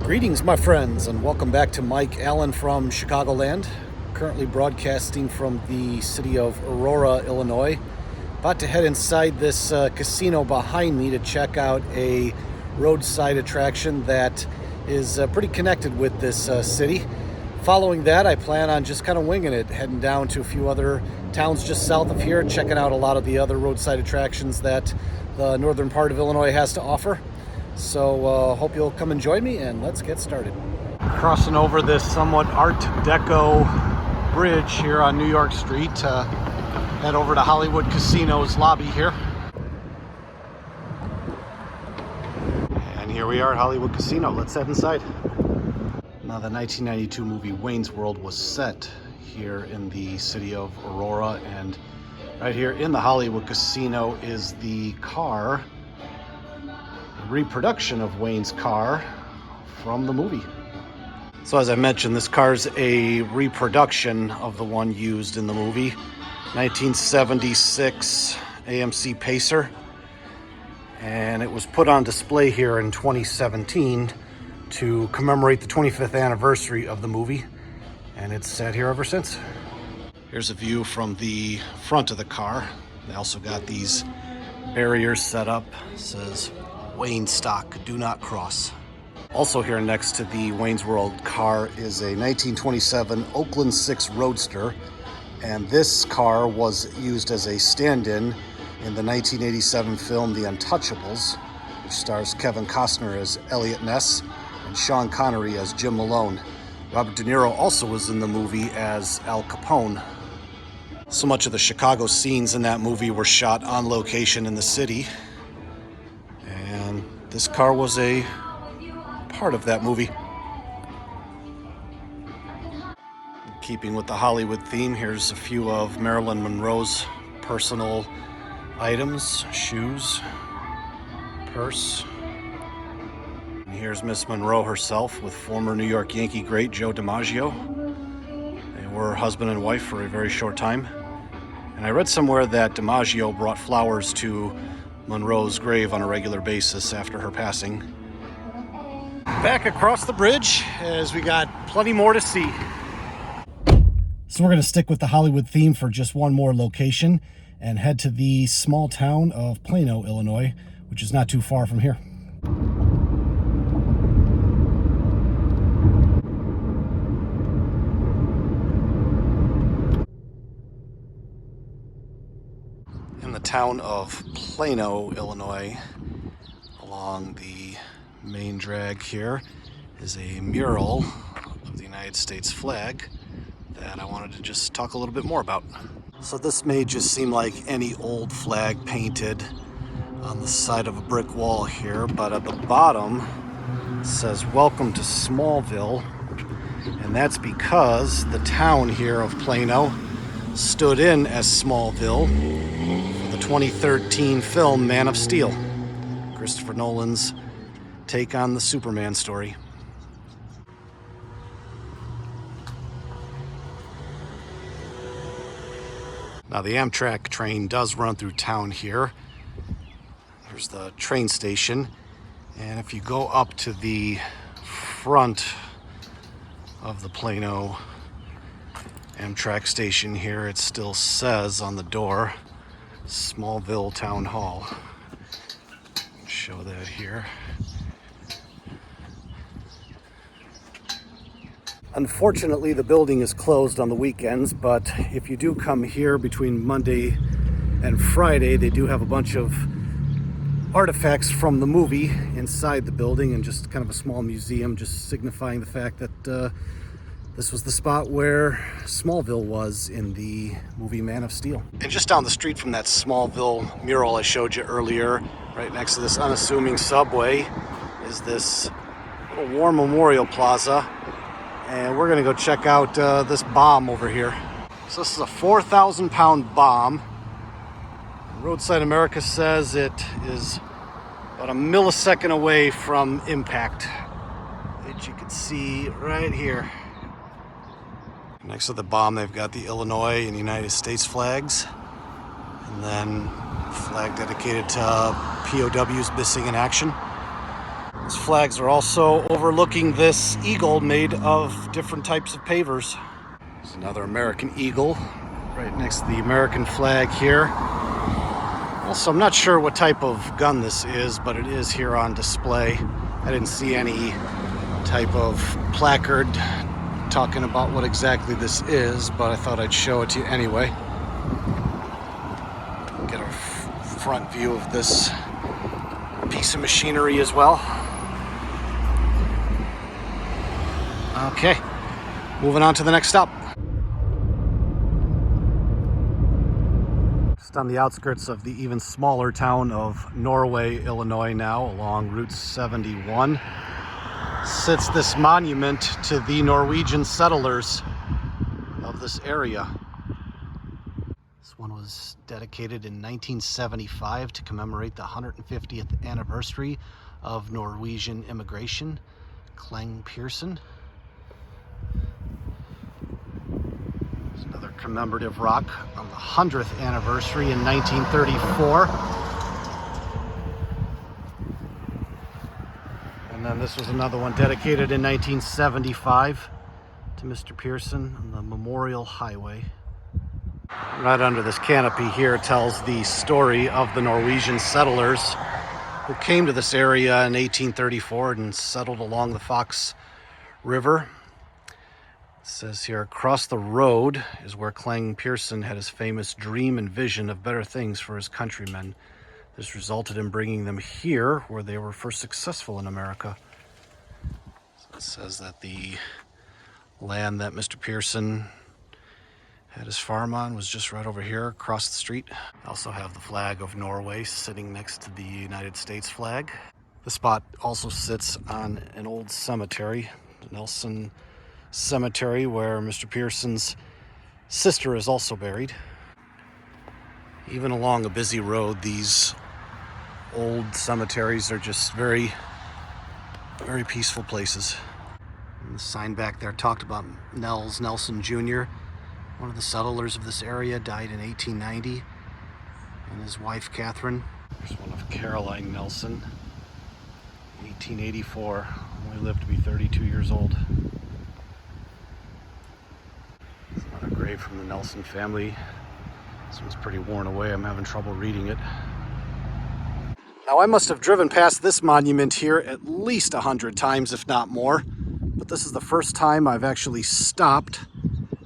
Greetings, my friends, and welcome back to Mike Allen from Chicagoland. Currently broadcasting from the city of Aurora, Illinois. About to head inside this casino behind me to check out a roadside attraction that is pretty connected with this city. Following that, I plan on just kind of winging it, heading down to a few other towns just south of here, checking out a lot of the other roadside attractions that the northern part of Illinois has to offer. So hope you'll come and join me, and let's get started. Crossing over this somewhat Art Deco bridge here on New York Street to head over to Hollywood Casino's lobby here. And here we are at Hollywood Casino. Let's head inside. Now, the 1992 movie Wayne's World was set here in the city of Aurora, and right here in the Hollywood Casino is the car reproduction of Wayne's car from the movie. So as I mentioned, this car's a reproduction of the one used in the movie. 1976 AMC Pacer, and it was put on display here in 2017 to commemorate the 25th anniversary of the movie, and it's sat here ever since. Here's a view from the front of the car. They also got these barriers set up. It says Wayne stock, do not cross. Also here next to the Wayne's World car is a 1927 Oakland 6 Roadster, and this car was used as a stand-in in the 1987 film The Untouchables, which stars Kevin Costner as Elliot Ness and Sean Connery as Jim Malone. Robert De Niro also was in the movie as Al Capone. So much of the Chicago scenes in that movie were shot on location in the city, and this car was a part of that movie. Keeping with the Hollywood theme, here's a few of Marilyn Monroe's personal items: shoes, purse. And here's Miss Monroe herself with former New York Yankee great Joe DiMaggio. They were husband and wife for a very short time. And I read somewhere that DiMaggio brought flowers to Monroe's grave on a regular basis after her passing. Back across the bridge, as we got plenty more to see. So we're going to stick with the Hollywood theme for just one more location and head to the small town of Plano, Illinois, which is not too far from here. In the town of Plano, Illinois, along the main drag here is a mural of the United States flag that I wanted to just talk a little bit more about. So this may just seem like any old flag painted on the side of a brick wall here, but at the bottom it says "Welcome to Smallville," and that's because the town here of Plano stood in as Smallville for the 2013 film Man of Steel, Christopher Nolan's take on the Superman story. Now, the Amtrak train does run through town here. There's the train station, and if you go up to the front of the Plano Amtrak station here, it still says on the door Smallville Town Hall. Show that here. Unfortunately, the building is closed on the weekends, but if you do come here between Monday and Friday, they do have a bunch of artifacts from the movie inside the building, and just kind of a small museum just signifying the fact that this was the spot where Smallville was in the movie Man of Steel. And just down the street from that Smallville mural I showed you earlier, right next to this unassuming subway, is this little war memorial plaza. And we're gonna go check out this bomb over here. So this is a 4,000-pound bomb. Roadside America says it is about a millisecond away from impact, which you can see right here. Next to the bomb, they've got the Illinois and United States flags, and then a flag dedicated to POWs missing in action. These flags are also overlooking this eagle made of different types of pavers. There's another American eagle right next to the American flag here. Also, I'm not sure what type of gun this is, but it is here on display. I didn't see any type of placard talking about what exactly this is, but I thought I'd show it to you anyway. Get a front view of this piece of machinery as well. Okay, moving on to the next stop. Just on the outskirts of the even smaller town of Norway, Illinois now, along Route 71, sits this monument to the Norwegian settlers of this area. This one was dedicated in 1975 to commemorate the 150th anniversary of Norwegian immigration. Clang Pearson. There's another commemorative rock on the 100th anniversary in 1934. And then this was another one dedicated in 1975 to Mr. Pearson on the Memorial Highway. Right under this canopy here tells the story of the Norwegian settlers who came to this area in 1834 and settled along the Fox River. It says here, across the road is where Clang Pearson had his famous dream and vision of better things for his countrymen. This resulted in bringing them here, where they were first successful in America. So it says that the land that Mr. Pearson had his farm on was just right over here across the street. I also have the flag of Norway sitting next to the United States flag. The spot also sits on an old cemetery, the Nelson Cemetery, where Mr. Pearson's sister is also buried. Even along a busy road, these old cemeteries are just very, very peaceful places. And the sign back there talked about Nels Nelson Jr., one of the settlers of this area, died in 1890, and his wife Catherine. There's one of Caroline Nelson, 1884, only lived to be 32 years old. There's another grave from the Nelson family. This one's pretty worn away. I'm having trouble reading it. Now, I must have driven past this monument here at least 100 times, if not more, but this is the first time I've actually stopped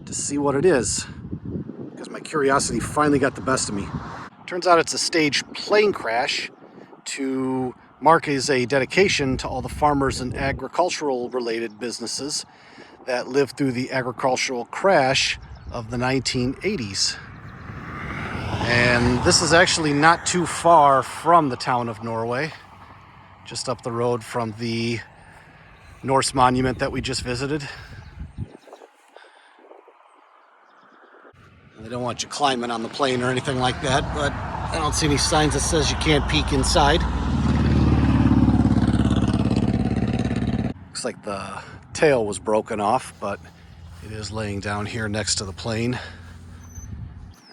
to see what it is, because my curiosity finally got the best of me. Turns out it's a staged plane crash to mark as a dedication to all the farmers and agricultural related businesses that lived through the agricultural crash of the 1980s. And this is actually not too far from the town of Norway, just up the road from the Norse monument that we just visited. They don't want you climbing on the plane or anything like that, but I don't see any signs that says you can't peek inside. Looks like the tail was broken off, but it is laying down here next to the plane.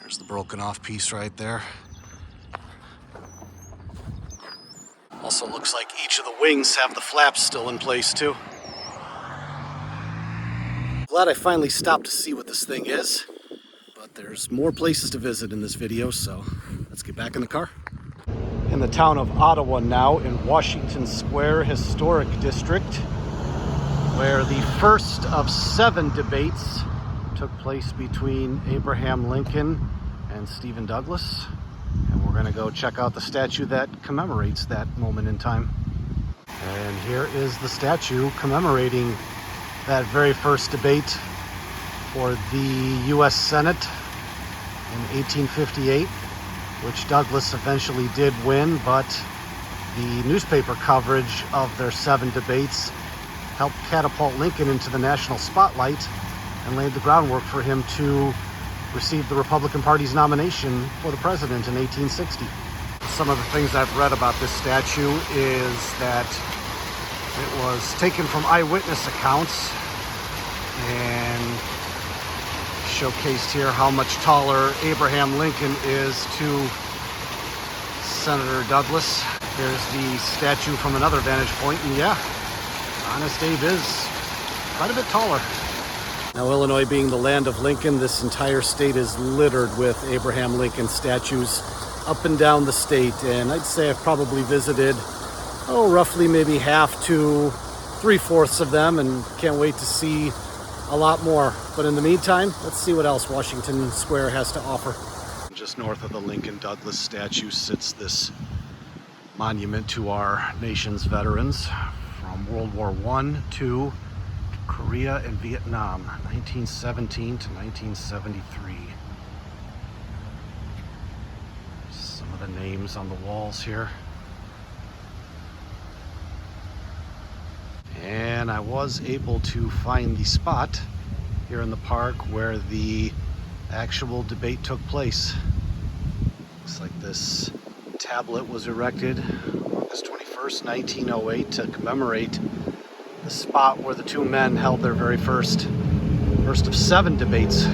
There's the broken off piece right there. Also looks like each of the wings have the flaps still in place too. Glad I finally stopped to see what this thing is. But there's more places to visit in this video, so let's get back in the car. In the town of Ottawa now, in Washington Square Historic District, where the first of 7 debates took place between Abraham Lincoln and Stephen Douglas. And we're going to go check out the statue that commemorates that moment in time. And here is the statue commemorating that very first debate for the U.S. Senate in 1858, which Douglas eventually did win, but the newspaper coverage of their 7 debates helped catapult Lincoln into the national spotlight and laid the groundwork for him to receive the Republican Party's nomination for the president in 1860. Some of the things I've read about this statue is that it was taken from eyewitness accounts and showcased here how much taller Abraham Lincoln is to Senator Douglas. Here's the statue from another vantage point, and yeah, Honest Abe is quite a bit taller. Now, Illinois being the land of Lincoln, this entire state is littered with Abraham Lincoln statues up and down the state, and I'd say I've probably visited, roughly maybe half to 3/4 of them, and can't wait to see a lot more. But in the meantime, let's see what else Washington Square has to offer. Just north of the Lincoln Douglas statue sits this monument to our nation's veterans from World War I, II, Korea, and Vietnam, 1917 to 1973. Some of the names on the walls here. And I was able to find the spot here in the park where the actual debate took place. Looks like this tablet was erected August 21st, 1908 to commemorate the spot where the two men held their very first of 7 debates.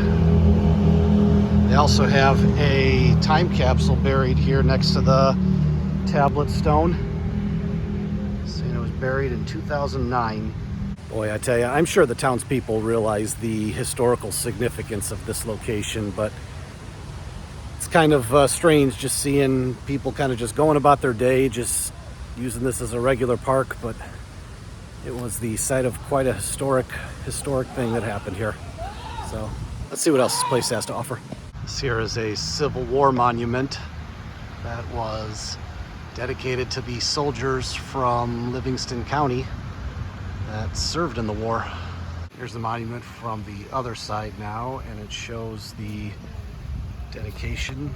They also have a time capsule buried here next to the tablet stone, saying it was buried in 2009. Boy, I tell you, I'm sure the townspeople realize the historical significance of this location, but it's kind of strange just seeing people kind of just going about their day, just using this as a regular park, but it was the site of quite a historic thing that happened here. So let's see what else this place has to offer. This here is a Civil War monument that was dedicated to the soldiers from Livingston County that served in the war. Here's the monument from the other side now, and it shows the dedication,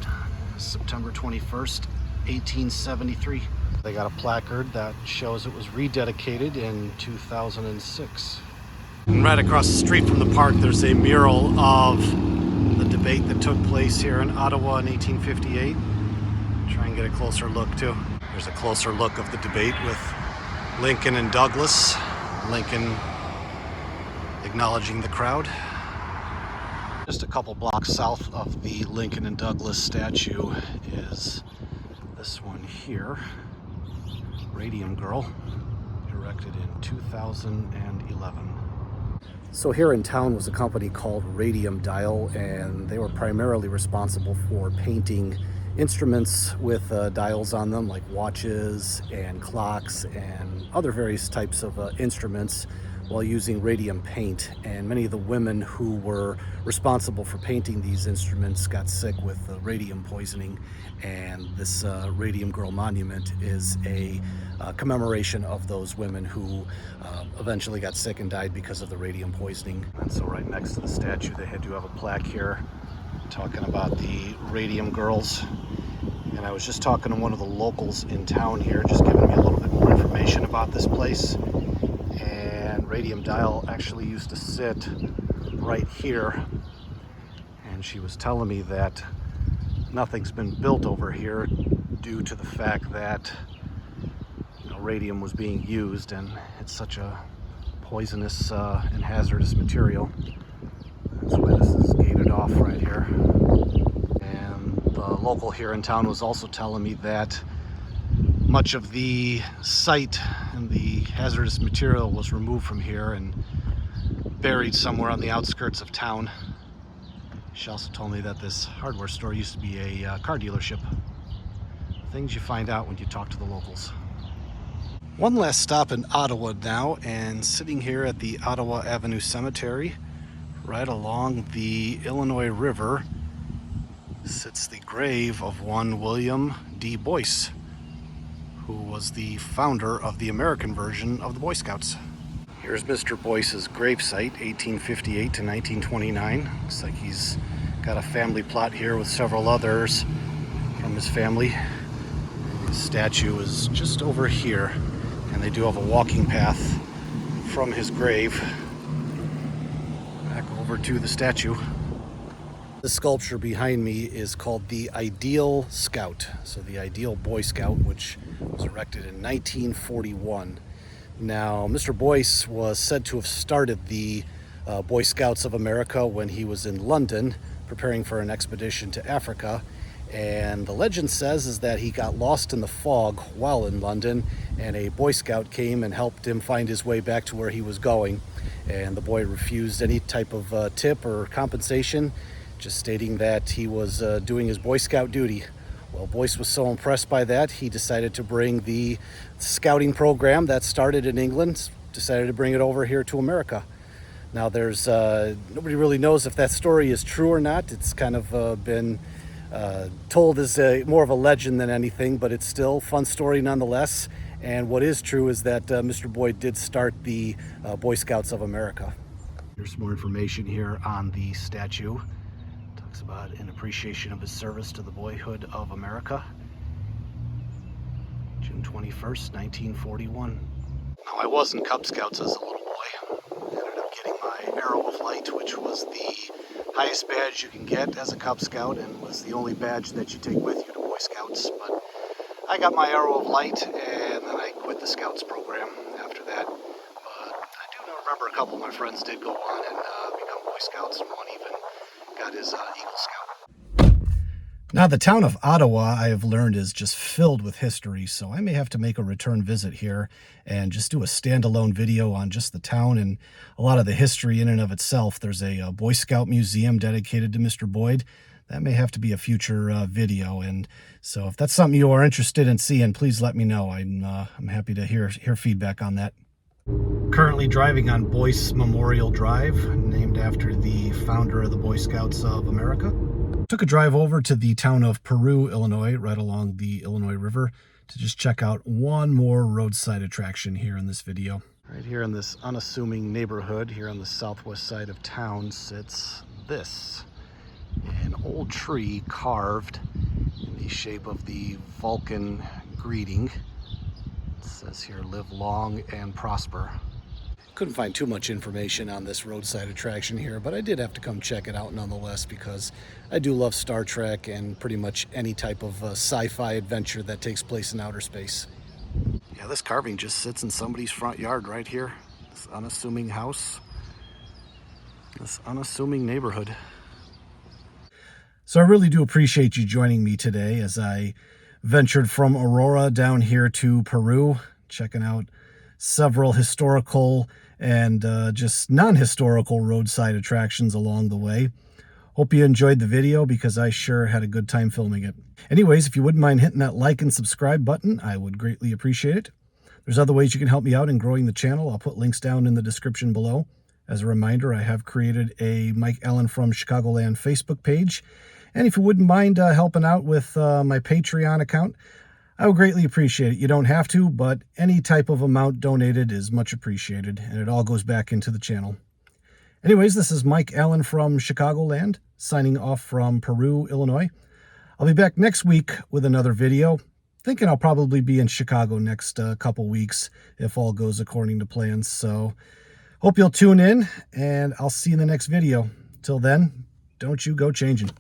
September 21st, 1873. They got a placard that shows it was rededicated in 2006. And right across the street from the park, there's a mural of the debate that took place here in Ottawa in 1858. Try and get a closer look too. There's a closer look of the debate with Lincoln and Douglas. Lincoln acknowledging the crowd. Just a couple blocks south of the Lincoln and Douglas statue is this one here, Radium Girl, erected in 2011. So here in town was a company called Radium Dial, and they were primarily responsible for painting instruments with dials on them, like watches and clocks and other various types of instruments, while using radium paint. And many of the women who were responsible for painting these instruments got sick with radium poisoning, and this Radium Girl monument is a commemoration of those women who eventually got sick and died because of the radium poisoning. And so right next to the statue, they do have a plaque here talking about the Radium Girls. And I was just talking to one of the locals in town here, just giving me a little bit more information about this place. And Radium Dial actually used to sit right here, and she was telling me that nothing's been built over here due to the fact that radium was being used, and it's such a poisonous and hazardous material. That's why this is gated off right here. And the local here in town was also telling me that much of the site and the hazardous material was removed from here and buried somewhere on the outskirts of town. She also told me that this hardware store used to be a car dealership. Things you find out when you talk to the locals. One last stop in Ottawa now, and sitting here at the Ottawa Avenue Cemetery, right along the Illinois River, sits the grave of one William D Boyce, who was the founder of the American version of the Boy Scouts. Here's Mr. Boyce's gravesite, 1858 to 1929. Looks like he's got a family plot here with several others from his family. His statue is just over here, and they do have a walking path from his grave back over to the statue. The sculpture behind me is called the Ideal Scout, so the Ideal Boy Scout, which was erected in 1941. Now, Mr. Boyce was said to have started the Boy Scouts of America when he was in London preparing for an expedition to Africa, And the legend says is that he got lost in the fog while in London, and a Boy Scout came and helped him find his way back to where he was going. And the boy refused any type of tip or compensation, just stating that he was doing his Boy Scout duty. Well, Boyce was so impressed by that, he decided to bring the scouting program that started in England, decided to bring it over here to America. Now, there's nobody really knows if that story is true or not. It's kind of been told as more of a legend than anything, but it's still a fun story nonetheless. And what is true is that Mr. Boyd did start the Boy Scouts of America. There's some more information here on the statue. It talks about in appreciation of his service to the boyhood of America. June 21st, 1941. Now, I was in Cub Scouts as a little boy. I ended up getting my Arrow of Light, which was the highest badge you can get as a Cub Scout and was the only badge that you take with you to Boy Scouts. But I got my Arrow of Light, and then I quit the Scouts program after that. But I do remember a couple of my friends did go on and become Boy Scouts, and one even got his Eagle Scout. Now, the town of Ottawa, I have learned, is just filled with history, so I may have to make a return visit here and just do a standalone video on just the town and a lot of the history in and of itself. There's a Boy Scout museum dedicated to Mr. Boyd. That may have to be a future video, and so if that's something you are interested in seeing, please let me know. I'm happy to hear feedback on that. Currently driving on Boyce Memorial Drive, named after the founder of the Boy Scouts of America. Took a drive over to the town of Peru, Illinois, right along the Illinois River, to just check out one more roadside attraction here in this video. Right here in this unassuming neighborhood here on the southwest side of town sits this. An old tree carved in the shape of the Vulcan greeting. It says here, "Live long and prosper." Couldn't find too much information on this roadside attraction here, but I did have to come check it out nonetheless because I do love Star Trek and pretty much any type of sci-fi adventure that takes place in outer space. Yeah, this carving just sits in somebody's front yard right here. This unassuming house, this unassuming neighborhood. So I really do appreciate you joining me today as I ventured from Aurora down here to Peru, checking out several historical and just non-historical roadside attractions along the way. Hope you enjoyed the video because I sure had a good time filming it. Anyways, if you wouldn't mind hitting that like and subscribe button, I would greatly appreciate it. There's other ways you can help me out in growing the channel. I'll put links down in the description below. As a reminder, I have created a Mike Allen from Chicagoland Facebook page. And if you wouldn't mind helping out with my Patreon account, I would greatly appreciate it. You don't have to, but any type of amount donated is much appreciated, and it all goes back into the channel. Anyways, this is Mike Allen from Chicagoland, signing off from Peru, Illinois. I'll be back next week with another video. Thinking I'll probably be in Chicago next couple weeks if all goes according to plans. So hope you'll tune in, and I'll see you in the next video. Till then, don't you go changing.